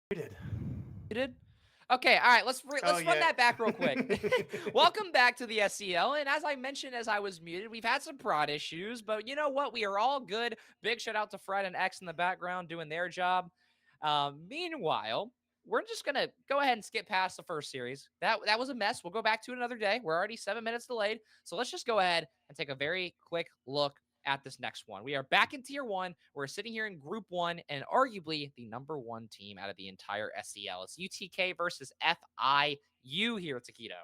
You did. You did? Okay, all right. Oh Let's run yeah. that back real quick. Welcome back to the SEL. And as I mentioned, as I was muted, we've had some prod issues, but you know what? We are all good. Big shout out to Fred and X in the background doing their job. Meanwhile, we're just gonna go ahead and skip past the first series. That was a mess. We'll go back to it another day. We're already 7 minutes delayed, so let's just go ahead and take a very quick look at this next one. We are back in tier one. We're sitting here in group one and arguably the number one team out of the entire SCL. It's UTK versus FIU here, Taquito.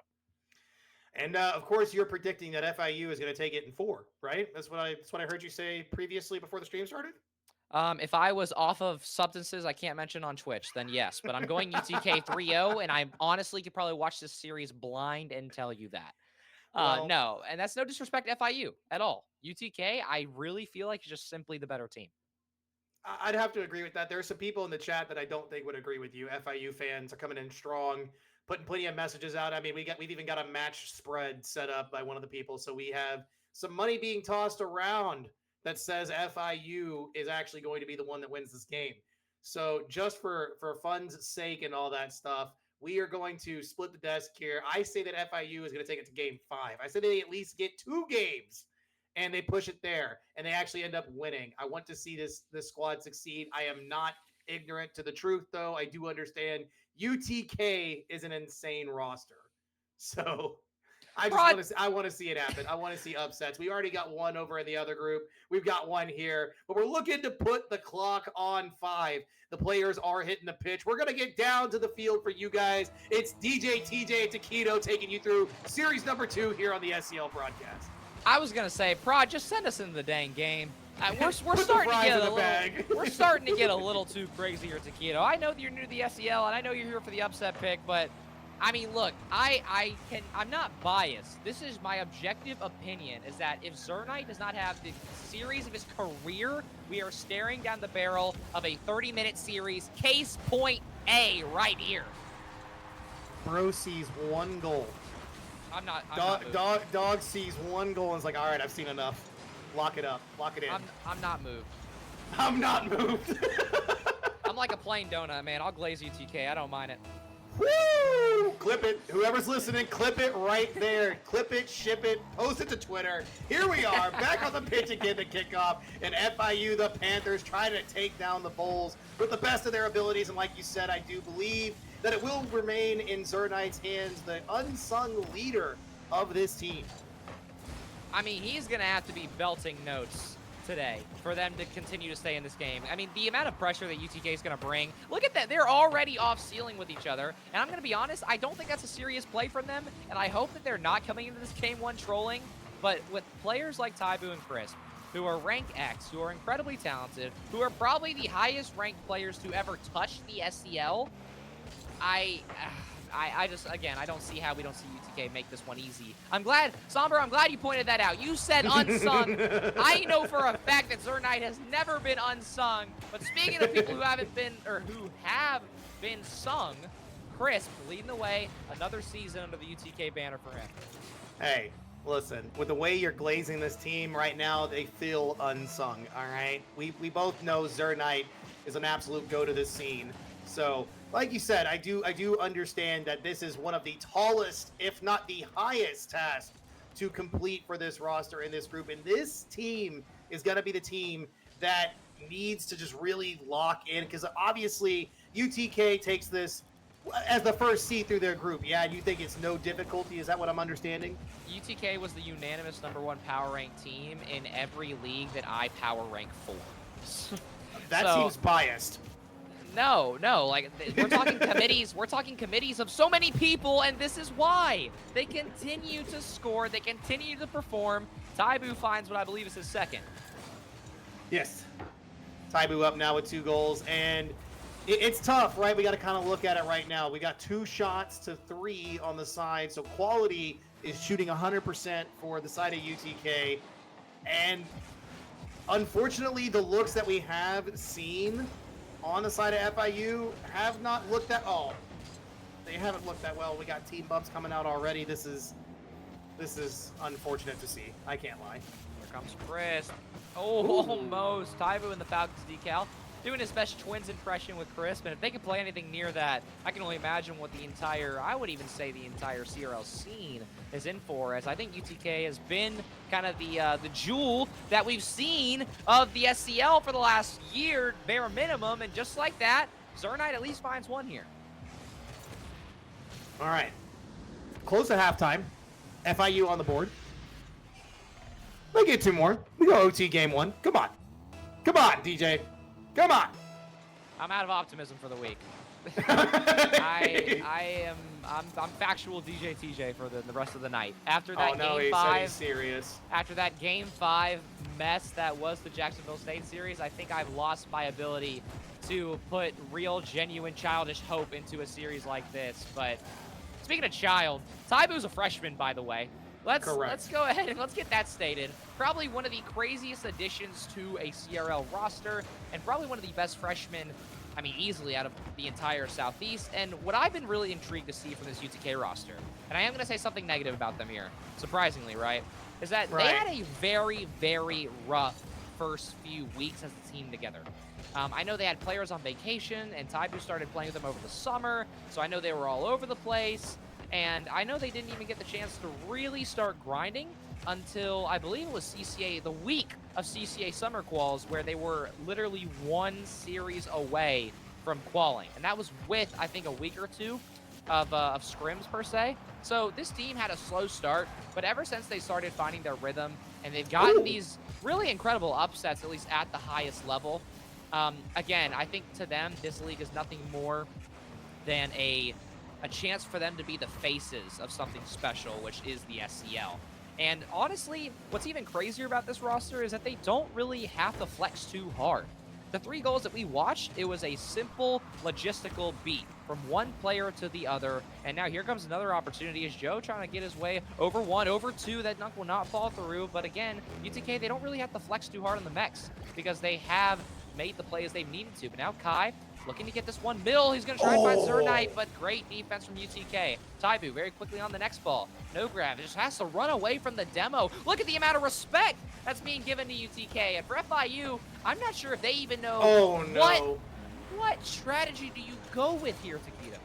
And of course, you're predicting that FIU is going to take it in 4, right? That's what I heard you say previously before the stream started. If I was off of substances I can't mention on Twitch, then yes. But I'm going UTK 3-0, and I honestly could probably watch this series blind and tell you that. Well, No, and that's no disrespect to FIU at all. UTK, I really feel like is just simply the better team. I'd have to agree with that. There are some people in the chat that I don't think would agree with you. FIU fans are coming in strong, putting plenty of messages out. I mean, we've even got a match spread set up by one of the people, so we have some money being tossed around that says FIU is actually going to be the one that wins this game. So just for fun's sake and all that stuff, we are going to split the desk here. I say that FIU is going to take it to game 5. I said they at least get 2 games and they push it there and they actually end up winning. I want to see this squad succeed. I am not ignorant to the truth, though. I do understand UTK is an insane roster. So I just Prod, want to. I want to see it happen. I want to see upsets. We already got one over in the other group. We've got one here, but we're looking to put the clock on 5. The players are hitting the pitch. We're gonna get down to the field for you guys. It's DJ, TJ, and Taquito taking you through series number 2 here on the SEL broadcast. I was gonna say, Prod, just send us into the dang game. We're Put the starting to fries get in a the little. bag. We're starting to get a little too crazy here, Taquito. I know that you're new to the SEL, and I know you're here for the upset pick, but I mean, look, I'm not biased. This is my objective opinion, is that if Zernite does not have the series of his career, we are staring down the barrel of a 30-minute series. Case point A right here. Bro sees 1 goal. I'm not Dog sees 1 goal and is like, all right, I've seen enough. Lock it up. Lock it in. I'm not moved. I'm not moved. I'm like a plain donut, man. I'll glaze you, TK. I don't mind it. Woo! Clip it. Whoever's listening, clip it right there. Clip it, ship it, post it to Twitter. Here we are, back on the pitch again to kickoff. And FIU, the Panthers, trying to take down the Bulls with the best of their abilities. And like you said, I do believe that it will remain in Zernite's hands, the unsung leader of this team. I mean, he's going to have to be belting notes today for them to continue to stay in this game. I mean, the amount of pressure that UTK is going to bring, look at that. They're already off ceiling with each other. And I'm going to be honest, I don't think that's a serious play from them. And I hope that they're not coming into this game one trolling. But with players like Taibu and Crisp, who are rank X, who are incredibly talented, who are probably the highest ranked players to ever touch the SEL, I just, again, I don't see how we don't see UTK make this one easy. I'm glad, Somber, I'm glad you pointed that out. You said unsung. I know for a fact that Zernite has never been unsung. But speaking of people who haven't been, or who have been sung, Crisp leading the way, another season under the UTK banner for him. Hey, listen, with the way you're glazing this team right now, they feel unsung, all right? We both know Zernite is an absolute go to this scene. So, like you said, I do understand that this is one of the tallest, if not the highest task to complete for this roster in this group. And this team is going to be the team that needs to just really lock in, because obviously UTK takes this as the first seed through their group. Yeah, you think it's no difficulty? Is that what I'm understanding? UTK was the unanimous #1 power rank team in every league that I power rank for. That seems biased. No, like we're talking committees. We're talking committees of so many people, and this is why they continue to score. They continue to perform. Taibu finds what I believe is his second. Yes, Taibu up now with 2 goals, and it's tough, right? We got to kind of look at it right now. We got 2 shots to 3 on the side, so quality is shooting 100% for the side of UTK, and unfortunately, the looks that we have seen on the side of FIU have not looked that. Oh, they haven't looked that well. We got team bumps coming out already. This is unfortunate to see. I can't lie. Here comes Chris. Oh, Ooh. almost. Taibu in the Falcons decal, doing his best Twins impression with Crisp. And if they can play anything near that, I can only imagine what the entire, I would even say the entire CRL scene is in for, as I think UTK has been kind of the jewel that we've seen of the SCL for the last year, bare minimum. And just like that, Zernite at least finds one here. All right. Close to halftime. FIU on the board. They get 2 more. We go OT game 1. Come on. Come on, DJ. Come on. I'm out of optimism for the week. I'm factual DJ TJ for the rest of the night. After that game 5, serious. After that game 5 mess that was the Jacksonville State series, I think I've lost my ability to put real, genuine, childish hope into a series like this. But speaking of child, Taibu's a freshman, by the way. Let's go ahead and let's get that stated. Probably one of the craziest additions to a CRL roster, and probably one of the best freshmen, I mean, easily out of the entire Southeast. And what I've been really intrigued to see from this UTK roster, and I am going to say something negative about them here, surprisingly, right, is that they had a very, very rough first few weeks as a team together. I know they had players on vacation, and Taibu started playing with them over the summer, so I know they were all over the place. And I know they didn't even get the chance to really start grinding until I believe it was CCA, the week of CCA Summer Quals, where they were literally one series away from qualing. And that was with, I think, a week or two of scrims per se. So this team had a slow start, but ever since they started finding their rhythm and they've gotten these really incredible upsets, at least at the highest level. Again, I think to them, this league is nothing more than a chance for them to be the faces of something special, which is the SCL. And honestly, what's even crazier about this roster is that they don't really have to flex too hard. The 3 goals that we watched, it was a simple logistical beat from one player to the other. And now here comes another opportunity as Joe trying to get his way over 1, over 2. That dunk will not fall through. But again, UTK, they don't really have to flex too hard on the mechs because they have made the plays they've needed to. But now Kai looking to get this one middle. He's going to try and find Zernite, but great defense from UTK. Taibu very quickly on the next ball. No grab. Just has to run away from the demo. Look at the amount of respect that's being given to UTK. And for FIU, I'm not sure if they even know what strategy do you go with here, Taquito?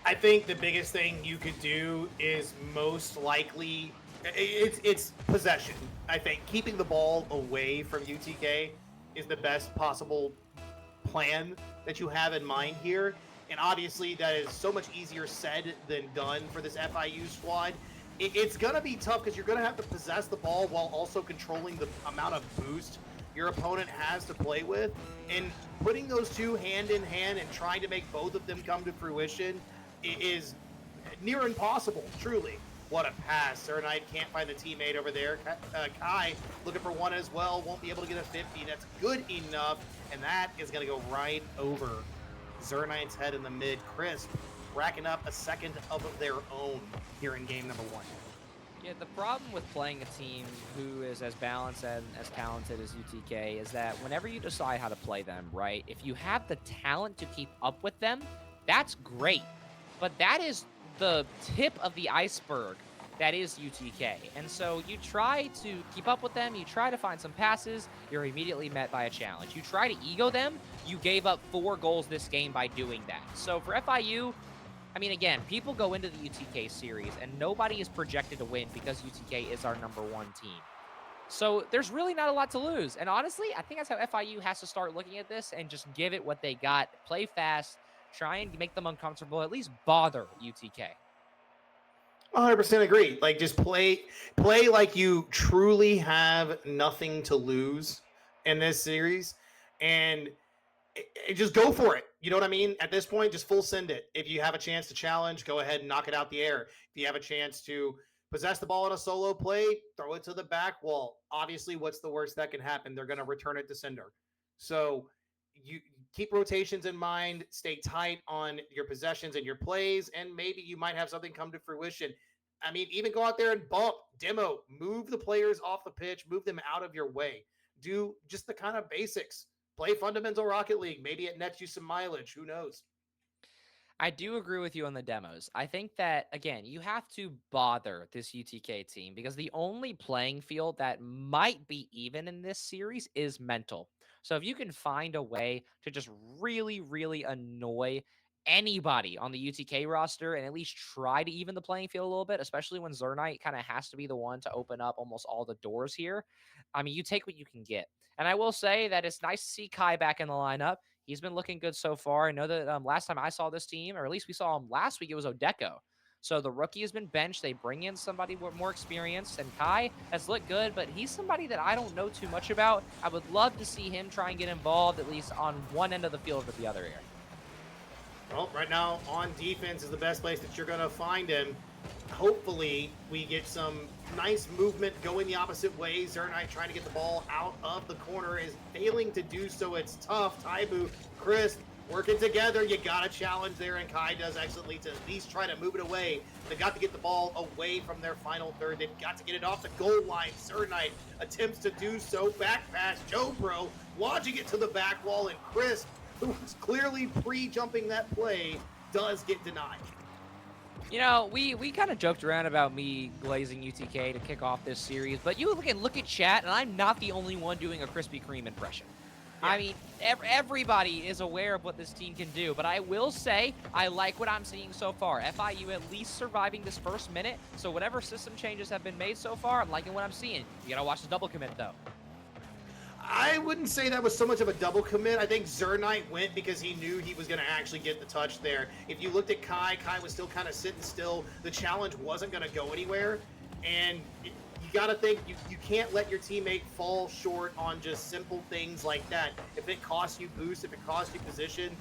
I think the biggest thing you could do is most likely it's possession. I think keeping the ball away from UTK is the best possible plan that you have in mind here. And obviously that is so much easier said than done for this FIU squad. It's going to be tough because you're going to have to possess the ball while also controlling the amount of boost your opponent has to play with. And putting those two hand in hand and trying to make both of them come to fruition is near impossible, truly. What a pass. Zernite can't find the teammate over there. Kai looking for one as well. Won't be able to get a 50. That's good enough. And that is going to go right over Zernite's head in the mid. Crisp racking up a second of their own here in game number 1. Yeah, the problem with playing a team who is as balanced and as talented as UTK is that whenever you decide how to play them, right, if you have the talent to keep up with them, that's great. But that is the tip of the iceberg that is UTK. And so you try to keep up with them, you try to find some passes, you're immediately met by a challenge. You try to ego them, you gave up 4 goals this game by doing that. So for FIU, I mean, again, people go into the UTK series and nobody is projected to win because UTK is our number 1 team. So there's really not a lot to lose. And honestly, I think that's how FIU has to start looking at this and just give it what they got. Play fast, try and make them uncomfortable, at least bother UTK. 100% agree. Like, just play like you truly have nothing to lose in this series, and just go for it. You know what I mean? At this point, just full send it. If you have a chance to challenge, go ahead and knock it out the air. If you have a chance to possess the ball in a solo play, throw it to the back wall. Obviously, what's the worst that can happen? They're going to return it to Cinder. So you keep rotations in mind, stay tight on your possessions and your plays, and maybe you might have something come to fruition. I mean, even go out there and bump, demo, move the players off the pitch, move them out of your way. Do just the kind of basics. Play fundamental Rocket League. Maybe it nets you some mileage. Who knows? I do agree with you on the demos. I think that, again, you have to bother this UTK team because the only playing field that might be even in this series is mental. So if you can find a way to just really, really annoy anybody on the UTK roster and at least try to even the playing field a little bit, especially when Zernite kind of has to be the one to open up almost all the doors here. I mean, you take what you can get. And I will say that it's nice to see Kai back in the lineup. He's been looking good so far. I know that last time I saw this team, or at least we saw him last week, it was Odeko. So the rookie has been benched. They bring in somebody with more experience, and Kai has looked good, but he's somebody that I don't know too much about. I would love to see him try and get involved, at least on one end of the field or the other area. Well, right now on defense is the best place that you're going to find him. Hopefully we get some nice movement going the opposite way. Zernite trying to get the ball out of the corner is failing to do so. It's tough. Taibu, Crisp working together. You got a challenge there, and Kai does excellently to at least try to move it away. They got to get the ball away from their final third. They've got to get it off the goal line. Zernite attempts to do so. Back pass. Joe Bro launching it to the back wall, and Crisp, who was clearly pre-jumping that play, does get denied. You know, we kind of joked around about me glazing UTK to kick off this series, but you can look at chat, and I'm not the only one doing a Krispy Kreme impression. Yeah. I mean, everybody is aware of what this team can do, but I will say I like what I'm seeing so far. FIU at least surviving this first minute, so whatever system changes have been made so far, I'm liking what I'm seeing. You gotta watch the double commit, though. I wouldn't say that was so much of a double commit. I think Zernite went because he knew he was going to actually get the touch there. If you looked at Kai was still kind of sitting still. The challenge wasn't going to go anywhere. And you got to think, you can't let your teammate fall short on just simple things like that. If it costs you boost, if it costs you position,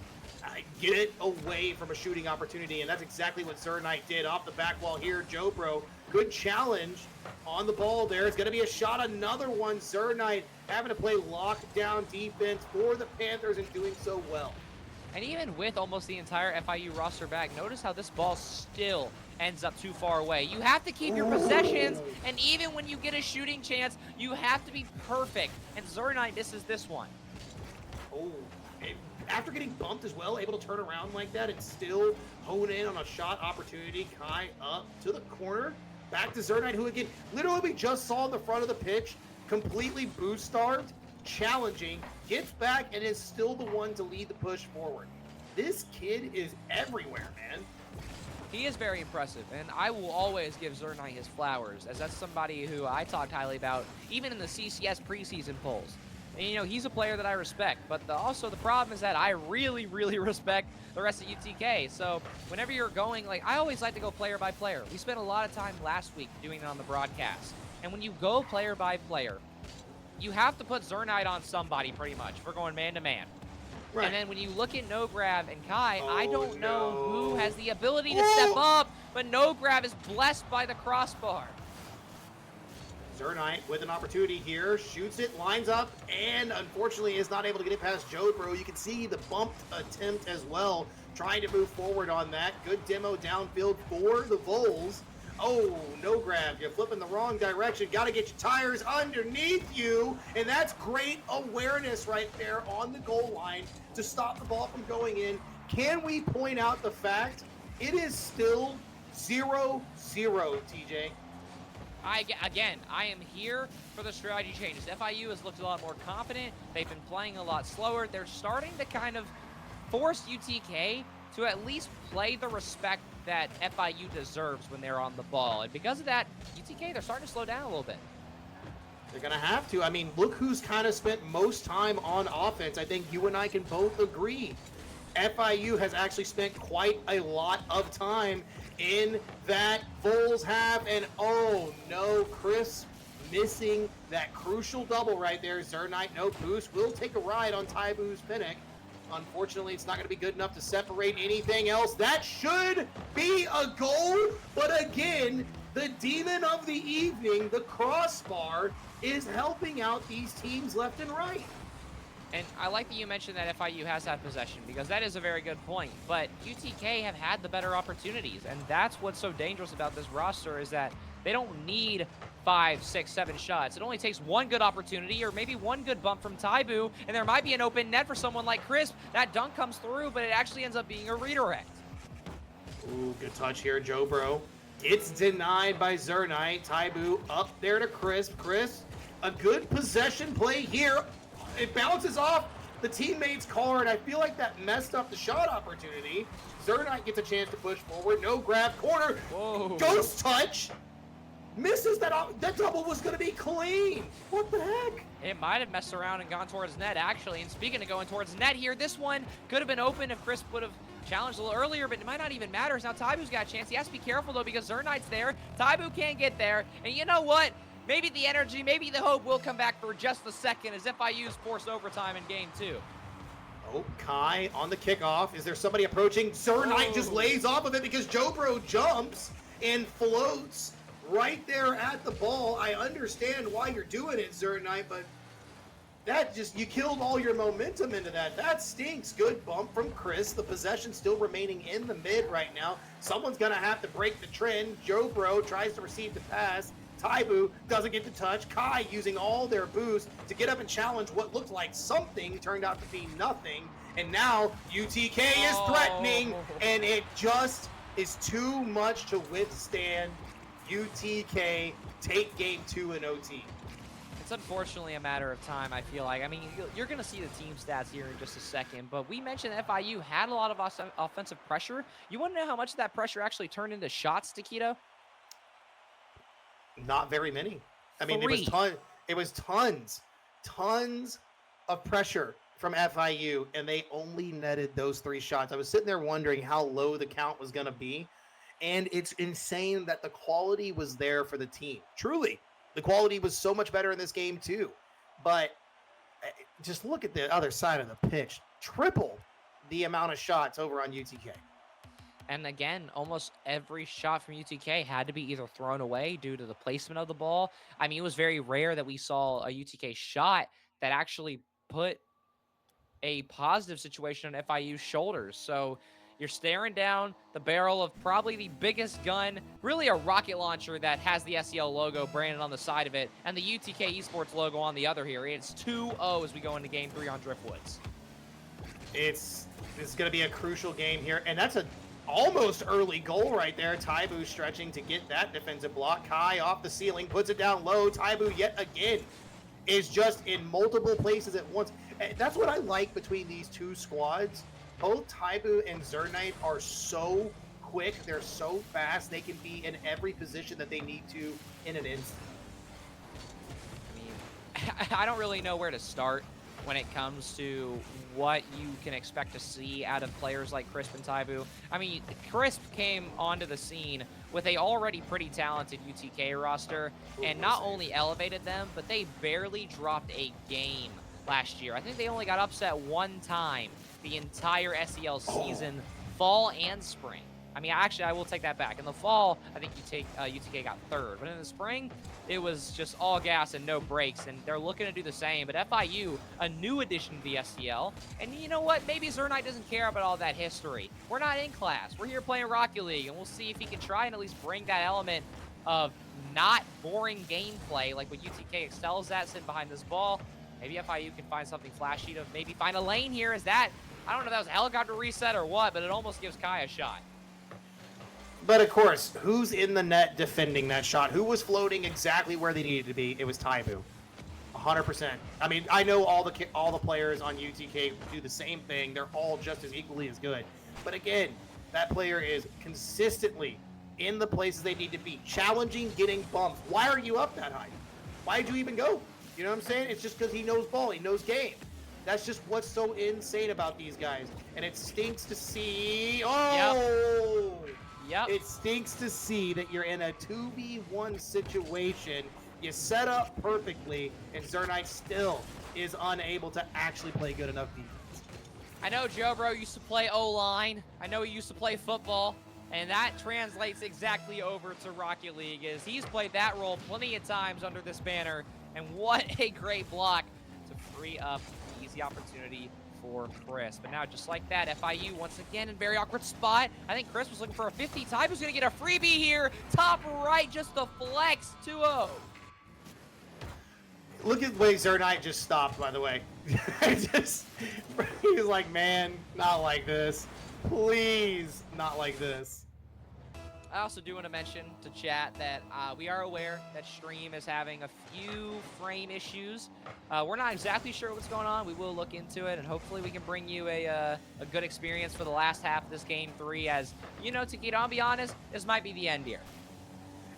get away from a shooting opportunity. And that's exactly what Zernite did off the back wall here. Joe Bro, good challenge on the ball there. It's going to be a shot, another one. Zernite having to play lockdown defense for the Panthers and doing so well. And even with almost the entire FIU roster back, notice how this ball still ends up too far away. You have to keep your possessions, and even when you get a shooting chance, you have to be perfect. And Zernite misses this one. Oh, after getting bumped as well, able to turn around like that and still hone in on a shot opportunity. Kai up to the corner. Back to Zernite, who again, literally we just saw in the front of the pitch, completely boost starved, challenging, gets back, and is still the one to lead the push forward. This kid is everywhere, man. He is very impressive, and I will always give Zernite his flowers, as that's somebody who I talked highly about, even in the CCS preseason polls. And, you know, he's a player that I respect, but also the problem is that I really, really respect the rest of UTK. So whenever you're going, like, I always like to go player by player. We spent a lot of time last week doing it on the broadcast. And when you go player by player, you have to put Zernite on somebody pretty much for going man-to-man. Right. And then when you look at No Grab and Kai, I don't know who has the ability to step up, but No Grab is blessed by the crossbar. Zernite with an opportunity here, shoots it, lines up, and unfortunately is not able to get it past Joe Bro. You can see the bumped attempt as well, trying to move forward on that. Good demo downfield for the Vols. Oh, No Grab, you're flipping the wrong direction. Got to get your tires underneath you, and that's great awareness right there on the goal line to stop the ball from going in. Can we point out the fact it is still 0-0, TJ? Again, I am here for the strategy changes. FIU has looked a lot more confident. They've been playing a lot slower. They're starting to kind of force UTK to at least play the respect that FIU deserves when they're on the ball. And because of that, UTK, they're starting to slow down a little bit. They're going to have to. I mean, look who's kind of spent most time on offense. I think you and I can both agree. FIU has actually spent quite a lot of time in that Vols have, and oh no, Chris missing that crucial double right there. Zernite, no boost, will take a ride on Tybu's Finnick. Unfortunately, it's not going to be good enough to separate anything else. That should be a goal, but again, the demon of the evening, the crossbar, is helping out these teams left and right. And I like that you mentioned that FIU has had possession, because that is a very good point. But UTK have had the better opportunities, and that's what's so dangerous about this roster, is that they don't need 5, 6, 7 shots. It only takes one good opportunity or maybe one good bump from Tybu, and there might be an open net for someone like Crisp. That dunk comes through, but it actually ends up being a redirect. Ooh, good touch here, Joe Bro. It's denied by Zernite. Tybu up there to Crisp. Crisp, a good possession play here. It bounces off the teammate's car, and I feel like that messed up the shot opportunity. Zernite gets a chance to push forward. No Grab, corner. Whoa. Ghost touch. Misses that. That double was going to be clean. What the heck? It might have messed around and gone towards net, actually. And speaking of going towards net here, this one could have been open if Chris would have challenged a little earlier, but it might not even matter. Now Tybu's got a chance. He has to be careful, though, because Zernite's there. Tybu can't get there. And you know what? Maybe the energy, maybe the hope will come back for just a second as FIU's forced overtime in game 2. Oh, Kai on the kickoff. Is there somebody approaching? Zernite just lays off of it because Joe Bro jumps and floats right there at the ball. I understand why you're doing it, Zernite, but that just, you killed all your momentum into that. That stinks. Good bump from Chris. The possession still remaining in the mid right now. Someone's going to have to break the trend. Joe Bro tries to receive the pass. Tybu doesn't get to touch. Kai using all their boost to get up and challenge what looked like something, turned out to be nothing. And now UTK is threatening, and it just is too much to withstand. UTK take game 2 in OT. It's unfortunately a matter of time, I feel like. I mean, you're going to see the team stats here in just a second, but we mentioned FIU had a lot of offensive pressure. You want to know how much of that pressure actually turned into shots, Taquito? Not very many. I mean, 3. it was tons of pressure from FIU, and they only netted those 3 shots. I was sitting there wondering how low the count was going to be, and it's insane that the quality was there for the team. Truly, the quality was so much better in this game too. But just look at the other side of the pitch. Triple the amount of shots over on UTK. And again, almost every shot from UTK had to be either thrown away due to the placement of the ball. I mean, it was very rare that we saw a UTK shot that actually put a positive situation on FIU's shoulders. So you're staring down the barrel of probably the biggest gun, really a rocket launcher that has the SEL logo branded on the side of it, and the UTK Esports logo on the other here. It's 2-0 as we go into Game 3 on Driftwoods. It's going to be a crucial game here, and that's a almost early goal right there. Taibu stretching to get that defensive block. Kai off the ceiling, puts it down low. Taibu yet again is just in multiple places at once. That's what I like between these two squads. Both Taibu and Zernite are so quick. They're so fast. They can be in every position that they need to in an instant. I mean, I don't really know where to start when it comes to what you can expect to see out of players like Crisp and Taibu. I mean, Crisp came onto the scene with a already pretty talented UTK roster and not only elevated them, but they barely dropped a game last year. I think they only got upset 1 time the entire SEL season, fall and spring. I mean, actually, I will take that back. In the fall, I think UTK got 3rd. But in the spring, it was just all gas and no brakes, and they're looking to do the same. But FIU, a new addition to the SEL. And you know what? Maybe Zernite doesn't care about all that history. We're not in class. We're here playing Rocket League, and we'll see if he can try and at least bring that element of not boring gameplay like what UTK excels at, sitting behind this ball. Maybe FIU can find something flashy to maybe find a lane here. Is that, I don't know if that was a helicopter reset or what, but it almost gives Kai a shot. But of course, who's in the net defending that shot? Who was floating exactly where they needed to be? It was Taibu, 100%. I mean, I know all the players on UTK do the same thing. They're all just as equally as good. But again, that player is consistently in the places they need to be, challenging, getting bumped. Why are you up that high? Why did you even go? You know what I'm saying? It's just because he knows ball, he knows game. That's just what's so insane about these guys. And it stinks to see. Oh! Yep. It stinks to see that you're in a 2v1 situation. You set up perfectly, and Zernite still is unable to actually play good enough defense. I know Joe Bro used to play O-line. I know he used to play football. And that translates exactly over to Rocket League, as he's played that role plenty of times under this banner. And what a great block to free up an easy opportunity for Chris. But now, just like that, FIU once again in very awkward spot. I think Chris was looking for a 50. Taibu's going to get a freebie here. Top right, just the flex, 2-0. Look at the way Zernite just stopped, by the way. He was like, man, not like this. Please, not like this. I also do want to mention to chat that we are aware that stream is having a few frame issues. We're not exactly sure what's going on. We will look into it, and hopefully we can bring you a good experience for the last half of this Game 3. As, you know, Taquito, I'll be honest, this might be the end here.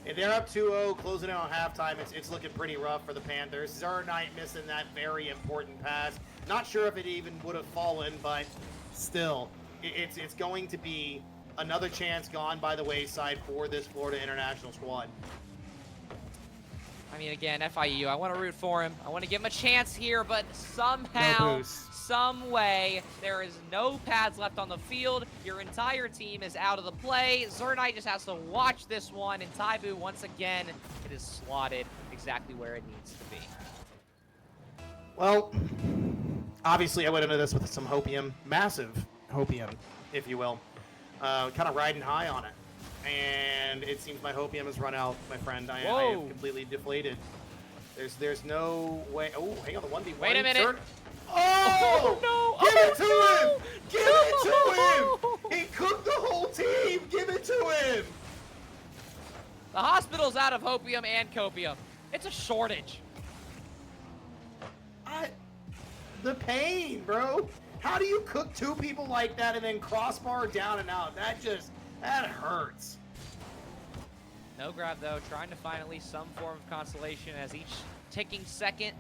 And they're up 2-0, closing out on halftime. It's looking pretty rough for the Panthers. Zernite missing that very important pass. Not sure if it even would have fallen, but still, it's going to be another chance gone by the wayside for this Florida International squad. I mean, again, FIU, I want to root for him. I want to give him a chance here, but somehow, some way, there is no pads left on the field. Your entire team is out of the play. Zernite just has to watch this one, and Taibu, once again, it is slotted exactly where it needs to be. Well, obviously I went into this with some hopium, massive hopium, if you will. Kind of riding high on it. And it seems my hopium has run out, my friend. I am completely deflated. There's no way. Oh, hang on, the 1v1. Wait a minute. Oh! No! Give it to him! Give it to him! He cooked the whole team! Give it to him! The hospital's out of hopium and copium. It's a shortage. the pain, bro. How do you cook two people like that and then crossbar down and out? That hurts. No grab, though, trying to find at least some form of consolation as each ticking second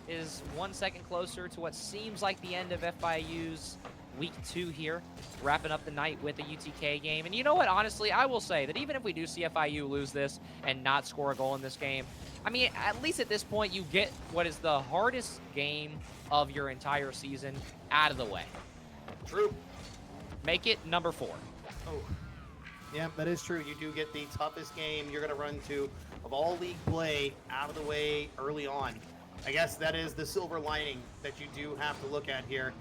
is 1 second closer to what seems like the end of FIU's week 2 here, wrapping up the night with a UTK game. And you know what? Honestly, I will say that even if we do see FIU lose this and not score a goal in this game, I mean, at least at this point, you get what is the hardest game of your entire season out of the way. True. Make it number 4. Oh. Yeah, that is true. You do get the toughest game you're going to run to of all league play out of the way early on. I guess that is the silver lining that you do have to look at here.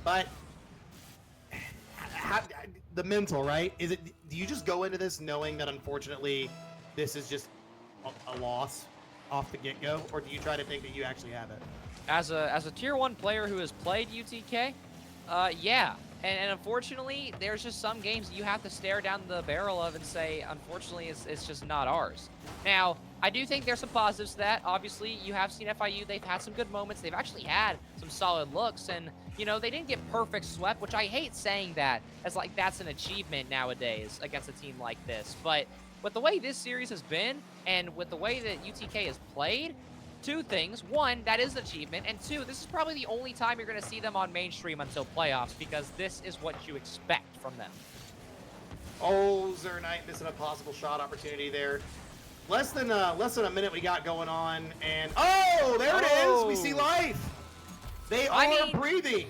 But the mental, right? Do you just go into this knowing that unfortunately this is just a loss off the get-go, or do you try to think that you actually have it? As a tier 1 player who has played UTK, yeah. And unfortunately, there's just some games you have to stare down the barrel of and say, unfortunately, it's just not ours. Now, I do think there's some positives to that. Obviously, you have seen FIU. They've had some good moments. They've actually had some solid looks. And, you know, they didn't get perfect swept, which I hate saying that as like that's an achievement nowadays against a team like this. But with the way this series has been and with the way that UTK has played, 2 things. 1, that is an achievement. And 2, this is probably the only time you're going to see them on mainstream until playoffs because this is what you expect from them. Oh, Zernite missing a possible shot opportunity there. Less than a minute we got going on, and oh, there it is. We see life. They are breathing.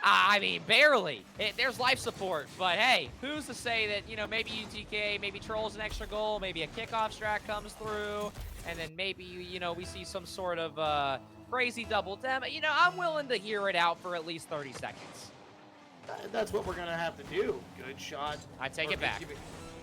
I mean, barely. There's life support, but hey, who's to say that, you know, maybe UTK, maybe trolls an extra goal, maybe a kickoff strat comes through, and then maybe, you know, we see some sort of crazy double dem. You know, I'm willing to hear it out for at least 30 seconds. That's what we're going to have to do. Good shot. I take it back.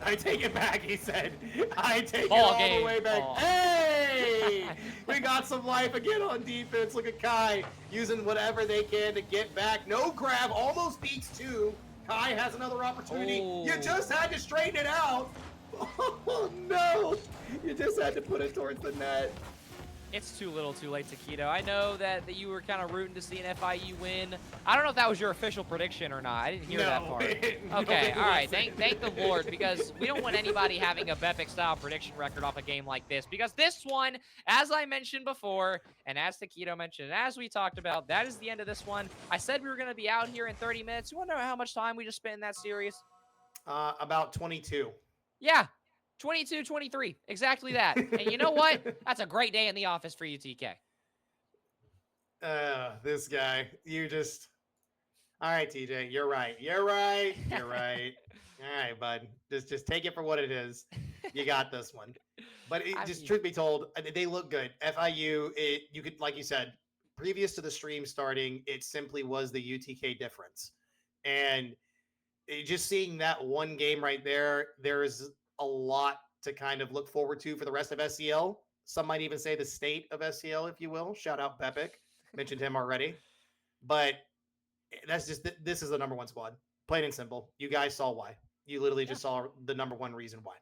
I take it back, he said. I take Ball it all game. the way back. Ball. Hey! We got some life again on defense. Look at Kai using whatever they can to get back. No grab. Almost beats 2. Kai has another opportunity. Oh. You just had to straighten it out. Oh, no. You just had to put it towards the net. It's too little too late, Taquito. I know that you were kind of rooting to see an FIU win. I don't know if that was your official prediction or not. I didn't hear that part. Okay, all right. Thank the Lord, because we don't want anybody having a Bepic-style prediction record off a game like this. Because this one, as I mentioned before, and as Taquito mentioned, and as we talked about, that is the end of this one. I said we were going to be out here in 30 minutes. You want to know how much time we just spent in that series? About 22. Yeah. 22, 23. Exactly that. And you know what? That's a great day in the office for UTK. This guy. You just... All right, TJ. You're right. You're right. You're right. All right, bud. Just take it for what it is. You got this one. But truth be told, they look good. FIU, you could, like you said, previous to the stream starting, it simply was the UTK difference. And just seeing that one game right there, there's a lot to kind of look forward to for the rest of SCL. Some might even say the state of SCL, if you will. Shout out Bepic. Mentioned him already. But that's just, this is the number 1 squad. Plain and simple. You guys saw why. You literally just saw the number 1 reason why.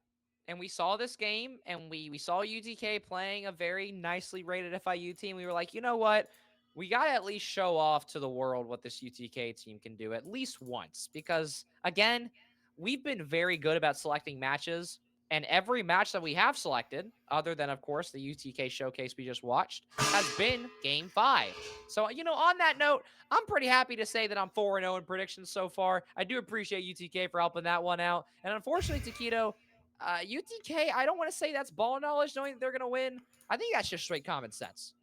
And we saw this game, and we saw UTK playing a very nicely rated FIU team. We were like, you know what? We got to at least show off to the world what this UTK team can do at least once. Because, again, we've been very good about selecting matches. And every match that we have selected, other than, of course, the UTK showcase we just watched, has been Game 5. So, you know, on that note, I'm pretty happy to say that I'm 4-0 in predictions so far. I do appreciate UTK for helping that one out. And unfortunately, Taquito, UTK, I don't want to say that's ball knowledge knowing that they're going to win. I think that's just straight common sense.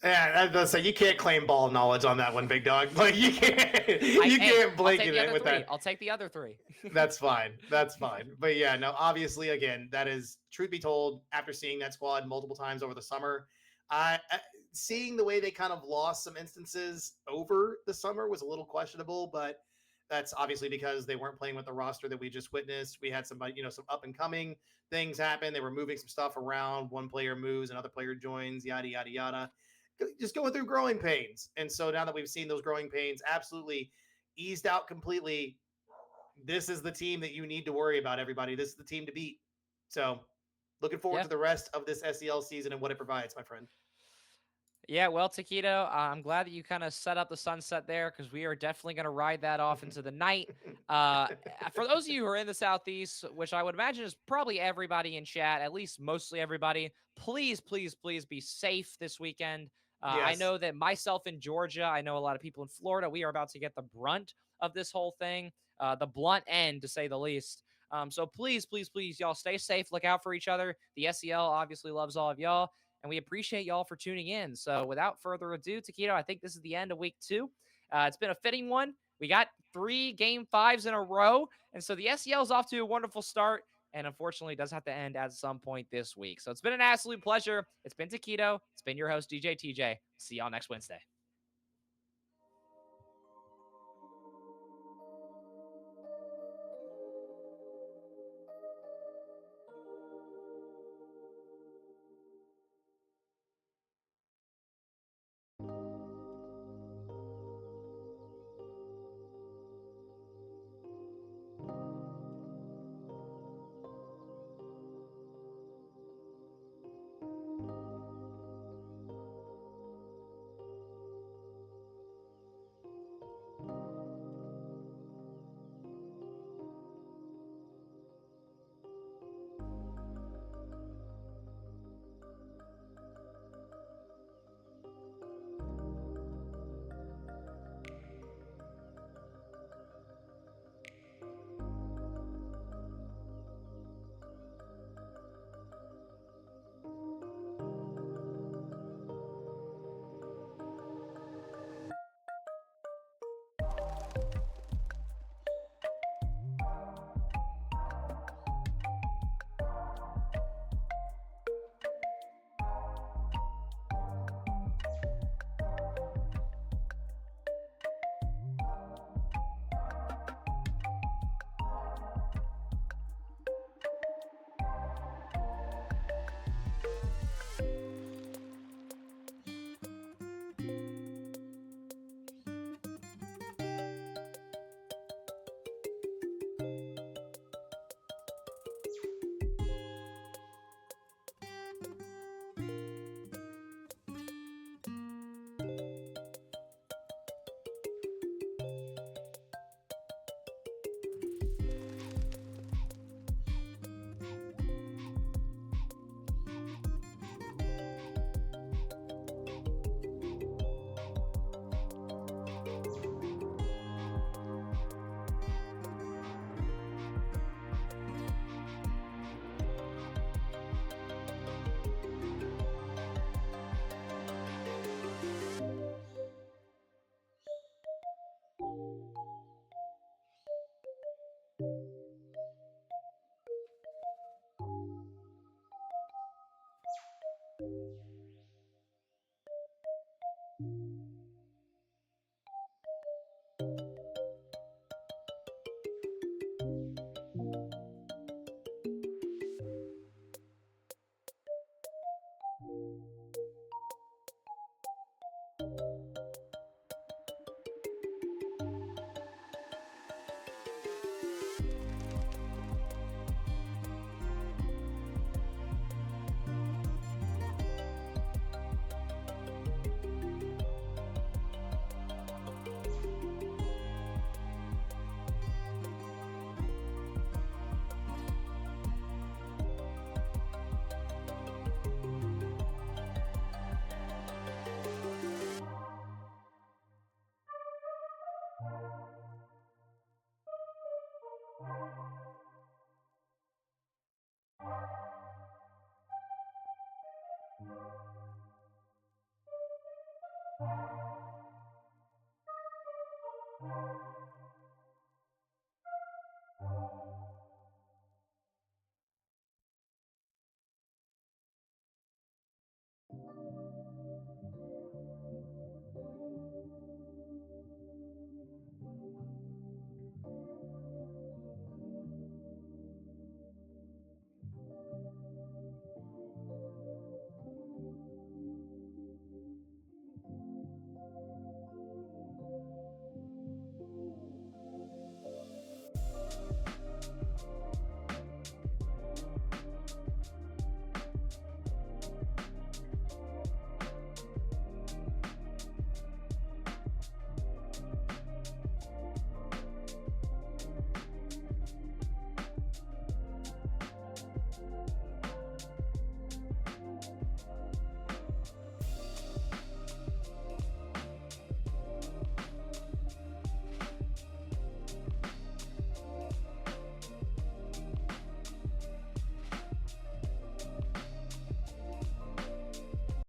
Yeah, I was gonna say, you can't claim ball knowledge on that one, big dog. Like, you can't blanket it with that. I'll take the other 3. That's fine. That's fine. But yeah, no, obviously, again, that is, truth be told, after seeing that squad multiple times over the summer, seeing the way they kind of lost some instances over the summer was a little questionable, but that's obviously because they weren't playing with the roster that we just witnessed. We had somebody, you know, some up and coming things happen. They were moving some stuff around. One player moves, another player joins, yada, yada, yada. Just going through growing pains. And so now that we've seen those growing pains absolutely eased out completely, this is the team that you need to worry about, everybody. This is the team to beat. So looking forward to the rest of this SEL season and what it provides, my friend. Yeah, well, Taquito, I'm glad that you kind of set up the sunset there because we are definitely going to ride that off into the night. Uh, for those of you who are in the Southeast, which I would imagine is probably everybody in chat, at least mostly everybody, please, please, please be safe this weekend. I Yes. know that myself in Georgia, I know a lot of people in Florida, we are about to get the brunt of this whole thing, the blunt end, to say the least. So please, please, please, y'all stay safe. Look out for each other. The SEL obviously loves all of y'all, and we appreciate y'all for tuning in. So without further ado, Taquito, I think this is the end of week 2. It's been a fitting one. We got 3 game 5s in a row, and so the SEL is off to a wonderful start, and unfortunately does have to end at some point this week. So it's been an absolute pleasure. It's been Taquito. It's been your host, DJ TJ. See y'all next Wednesday.